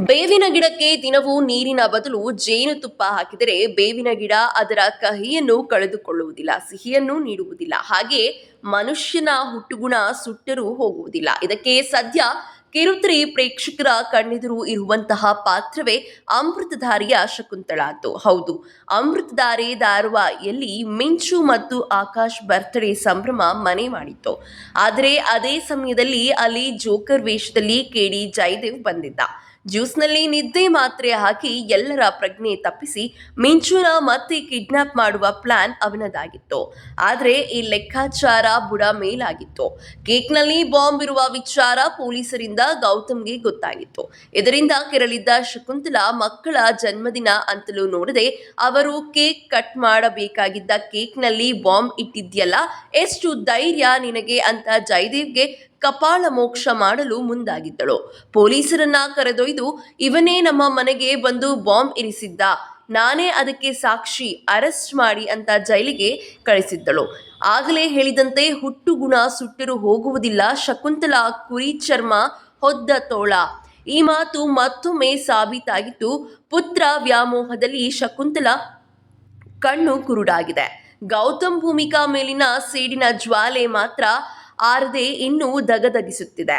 ಬೇವಿನ ಗಿಡಕ್ಕೆ ದಿನವೂ ನೀರಿನ ಬದಲು ಜೇನುತುಪ್ಪ ಹಾಕಿದರೆ ಬೇವಿನ ಗಿಡ ಅದರ ಕಹಿಯನ್ನು ಕಳೆದುಕೊಳ್ಳುವುದಿಲ್ಲ, ಸಿಹಿಯನ್ನು ನೀಡುವುದಿಲ್ಲ. ಹಾಗೆ ಮನುಷ್ಯನ ಹುಟ್ಟುಗುಣ ಸುಟ್ಟರೂ ಹೋಗುವುದಿಲ್ಲ. ಇದಕ್ಕೆ ಸದ್ಯ ಕಿರುತೆರೆ ಪ್ರೇಕ್ಷಕರ ಕಣ್ಣೆದುರು ಇರುವಂತಹ ಪಾತ್ರವೇ ಅಮೃತಧಾರಿಯ ಶಕುಂತಳಾದ್ದು. ಹೌದು, ಅಮೃತಧಾರೆ ಧಾರಾವಾಹಿಯಲ್ಲಿ ಮಿಂಚು ಮತ್ತು ಆಕಾಶ್ ಬರ್ತ್ಡೇ ಸಂಭ್ರಮ ಮನೆ ಮಾಡಿತ್ತು. ಆದರೆ ಅದೇ ಸಮಯದಲ್ಲಿ ಅಲ್ಲಿ ಜೋಕರ್ ವೇಷದಲ್ಲಿ KD ಜಯದೇವ್ ಬಂದಿದ್ದ. ಜ್ಯೂಸ್ನಲ್ಲಿ ನಿದ್ದೆ ಮಾತ್ರೆ ಹಾಕಿ ಎಲ್ಲರ ಪ್ರಜ್ಞೆ ತಪ್ಪಿಸಿ ಮಿಂಚುನ ಮತ್ತೆ ಕಿಡ್ನಾಪ್ ಮಾಡುವ ಪ್ಲಾನ್ ಅವನದಾಗಿತ್ತು. ಆದರೆ ಈ ಲೆಕ್ಕಾಚಾರ ಬುಡ ಮೇಲಾಗಿತ್ತು. ಕೇಕ್ನಲ್ಲಿ ಬಾಂಬ್ ಇರುವ ವಿಚಾರ ಪೊಲೀಸರಿಂದ ಗೌತಮ್ಗೆ ಗೊತ್ತಾಗಿತ್ತು. ಇದರಿಂದ ಕೆರಳಿದ್ದ ಶಕುಂತಲಾ ಮಕ್ಕಳ ಜನ್ಮದಿನ ಅಂತಲೂ ನೋಡದೆ ಅವರು ಕೇಕ್ ಕಟ್ ಮಾಡಬೇಕಾಗಿದ್ದ ಕೇಕ್ನಲ್ಲಿ ಬಾಂಬ್ ಇಟ್ಟಿದ್ಯಲ್ಲ, ಎಷ್ಟು ಧೈರ್ಯ ನಿನಗೆ ಅಂತ ಜಯದೇವ್ಗೆ ಕಪಾಳ ಮೋಕ್ಷ ಮಾಡಲು ಮುಂದಾಗಿದ್ದಳು. ಪೊಲೀಸರನ್ನ ಕರೆದೊಯ್ದು ಇವನೇ ನಮ್ಮ ಮನೆಗೆ ಬಂದು ಬಾಂಬ್ ಇರಿಸಿದ್ದ, ನಾನೇ ಅದಕ್ಕೆ ಸಾಕ್ಷಿ, ಅರೆಸ್ಟ್ ಮಾಡಿ ಅಂತ ಜೈಲಿಗೆ ಕಳಿಸಿದ್ದಳು. ಆಗಲೇ ಹೇಳಿದಂತೆ ಹುಟ್ಟು ಗುಣ ಸುಟ್ಟರೂ ಹೋಗುವುದಿಲ್ಲ, ಶಕುಂತಲಾ ಕುರಿ ಚರ್ಮ ಹೊದ್ದ ತೋಳ. ಈ ಮಾತು ಮತ್ತೊಮ್ಮೆ ಸಾಬೀತಾಗಿತ್ತು. ಪುತ್ರ ವ್ಯಾಮೋಹದಲ್ಲಿ ಶಕುಂತಲಾ ಕಣ್ಣು ಕುರುಡಾಗಿದೆ. ಗೌತಮ್ ಭೂಮಿಕಾ ಮೇಲಿನ ಸೇಡಿನ ಜ್ವಾಲೆ ಮಾತ್ರ ಆರದೆ ಇನ್ನೂ ದಗದಗಿಸುತ್ತಿದೆ.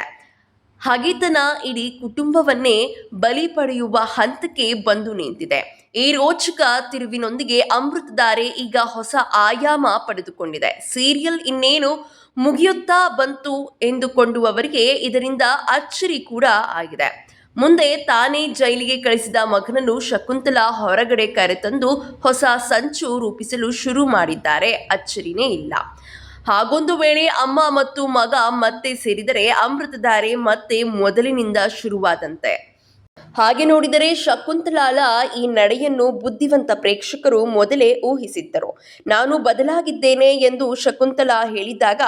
ಹಗೆತನ ಇಡೀ ಕುಟುಂಬವನ್ನೇ ಬಲಿ ಪಡೆಯುವ ಹಂತಕ್ಕೆ ಬಂದು ನಿಂತಿದೆ. ಈ ರೋಚಕ ತಿರುವಿನೊಂದಿಗೆ ಅಮೃತಧಾರೆ ಈಗ ಹೊಸ ಆಯಾಮ ಪಡೆದುಕೊಂಡಿದೆ. ಸೀರಿಯಲ್ ಇನ್ನೇನು ಮುಗಿಯುತ್ತಾ ಬಂತು ಎಂದುಕೊಂಡುವವರಿಗೆ ಇದರಿಂದ ಅಚ್ಚರಿ ಕೂಡ ಆಗಿದೆ. ಮುಂದೆ ತಾನೇ ಜೈಲಿಗೆ ಕಳಿಸಿದ ಮಗನನ್ನು ಶಕುಂತಲಾ ಹೊರಗಡೆ ಕರೆತಂದು ಹೊಸ ಸಂಚು ರೂಪಿಸಲು ಶುರು ಮಾಡಿದ್ದಾರೆ. ಅಚ್ಚರಿನೇ ಇಲ್ಲ. ಹಾಗೊಂದು ವೇಳೆ ಅಮ್ಮ ಮತ್ತು ಮಗ ಮತ್ತೆ ಸೇರಿದರೆ ಅಮೃತಧಾರೆ ಮತ್ತೆ ಮೊದಲಿನಿಂದ ಶುರುವಾದಂತೆ. ಹಾಗೆ ನೋಡಿದರೆ ಶಕುಂತಲಾಳ ಈ ನಡೆಯನ್ನು ಬುದ್ಧಿವಂತ ಪ್ರೇಕ್ಷಕರು ಮೊದಲೇ ಊಹಿಸಿದ್ದರು. ನಾನು ಬದಲಾಗಿದ್ದೇನೆ ಎಂದು ಶಕುಂತಲಾ ಹೇಳಿದಾಗ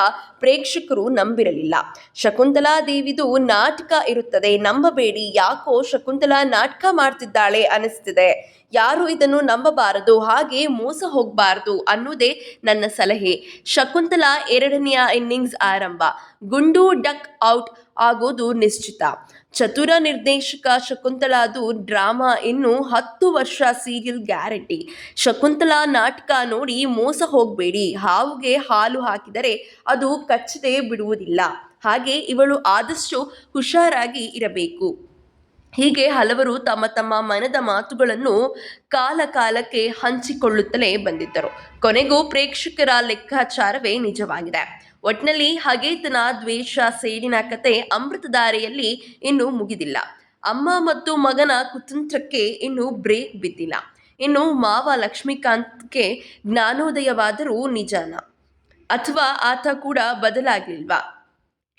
ಪ್ರೇಕ್ಷಕರು ನಂಬಿರಲಿಲ್ಲ. ಶಕುಂತಲಾ ದೇವಿದು ನಾಟಕ ಇರುತ್ತದೆ, ನಂಬಬೇಡಿ, ಯಾಕೋ ಶಕುಂತಲಾ ನಾಟಕ ಮಾಡ್ತಿದ್ದಾಳೆ ಅನಿಸ್ತಿದೆ, ಯಾರು ಇದನ್ನು ನಂಬಬಾರದು, ಹಾಗೆ ಮೋಸ ಹೋಗಬಾರದು ಅನ್ನೋದೇ ನನ್ನ ಸಲಹೆ. ಶಕುಂತಲಾ ಎರಡನೆಯ ಇನ್ನಿಂಗ್ಸ್ ಆರಂಭ, ಗುಂಡು ಡಕ್ ಔಟ್ ಆಗೋದು ನಿಶ್ಚಿತ. ಚತುರ ನಿರ್ದೇಶಕ ಶಕುಂತಲಾದು ಡ್ರಾಮಾ ಇನ್ನು 10 ವರ್ಷ ಸೀರಿಯಲ್ ಗ್ಯಾರಂಟಿ. ಶಕುಂತಲಾ ನಾಟಕ ನೋಡಿ ಮೋಸ ಹೋಗಬೇಡಿ, ಹಾವುಗೆ ಹಾಲು ಹಾಕಿದರೆ ಅದು ಕಚ್ಚದೆ ಬಿಡುವುದಿಲ್ಲ, ಹಾಗೆ ಇವಳು ಆದಷ್ಟು ಹುಷಾರಾಗಿ ಇರಬೇಕು. ಹೀಗೆ ಹಲವರು ತಮ್ಮ ತಮ್ಮ ಮನದ ಮಾತುಗಳನ್ನು ಕಾಲಕ್ಕೆ ಹಂಚಿಕೊಳ್ಳುತ್ತಲೇ ಬಂದಿದ್ದರು. ಕೊನೆಗೂ ಪ್ರೇಕ್ಷಕರ ಲೆಕ್ಕಾಚಾರವೇ ನಿಜವಾಗಿದೆ. ಒಟ್ನಲ್ಲಿ ಹಗೆತನ, ದ್ವೇಷ, ಸೇಡಿನ ಕತೆ ಅಮೃತಧಾರೆಯಲ್ಲಿ ಇನ್ನೂ ಮುಗಿದಿಲ್ಲ. ಅಮ್ಮ ಮತ್ತು ಮಗನ ಕುತಂತ್ರಕ್ಕೆ ಇನ್ನೂ ಬ್ರೇಕ್ ಬಿದ್ದಿಲ್ಲ. ಇನ್ನು ಮಾವ ಲಕ್ಷ್ಮೀಕಾಂತ್ಗೆ ಜ್ಞಾನೋದಯವಾದರೂ ನಿಜಾನ, ಅಥವಾ ಆತ ಕೂಡ ಬದಲಾಗಿಲ್ವಾ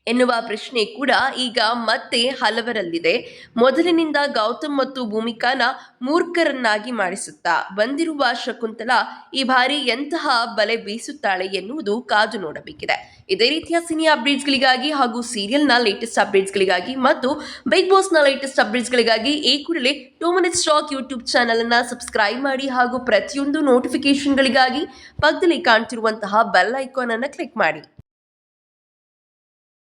ಎನ್ನುವ ಪ್ರಶ್ನೆ ಕೂಡ ಈಗ ಮತ್ತೆ ಹಲವರಲ್ಲಿದೆ. ಮೊದಲಿನಿಂದ ಗೌತಮ್ ಮತ್ತು ಭೂಮಿಕಾನ ಮೂರ್ಖರನ್ನಾಗಿ ಮಾಡಿಸುತ್ತಾ ಬಂದಿರುವ ಶಕುಂತಲಾ ಈ ಬಾರಿ ಎಂತಹ ಬಲೆ ಬೀಸುತ್ತಾಳೆ ಎನ್ನುವುದು ಕಾದು ನೋಡಬೇಕಿದೆ. ಇದೇ ರೀತಿಯ ಸಿನಿ ಅಪ್ಡೇಟ್ಸ್ಗಳಿಗಾಗಿ ಹಾಗೂ ಸೀರಿಯಲ್ನ ಲೇಟೆಸ್ಟ್ ಅಪ್ಡೇಟ್ಸ್ಗಳಿಗಾಗಿ ಮತ್ತು ಬಿಗ್ ಬಾಸ್ನ ಲೇಟೆಸ್ಟ್ ಅಪ್ಡೇಟ್ಸ್ಗಳಿಗಾಗಿ ಈ ಕೂಡಲೇ 2 Minutes Talk ಯೂಟ್ಯೂಬ್ ಚಾನಲನ್ನು ಸಬ್ಸ್ಕ್ರೈಬ್ ಮಾಡಿ ಹಾಗೂ ಪ್ರತಿಯೊಂದು ನೋಟಿಫಿಕೇಶನ್ಗಳಿಗಾಗಿ ಪಕ್ಕದಲ್ಲಿ ಕಾಣ್ತಿರುವಂತಹ ಬೆಲ್ ಐಕಾನ್ ಅನ್ನು ಕ್ಲಿಕ್ ಮಾಡಿ.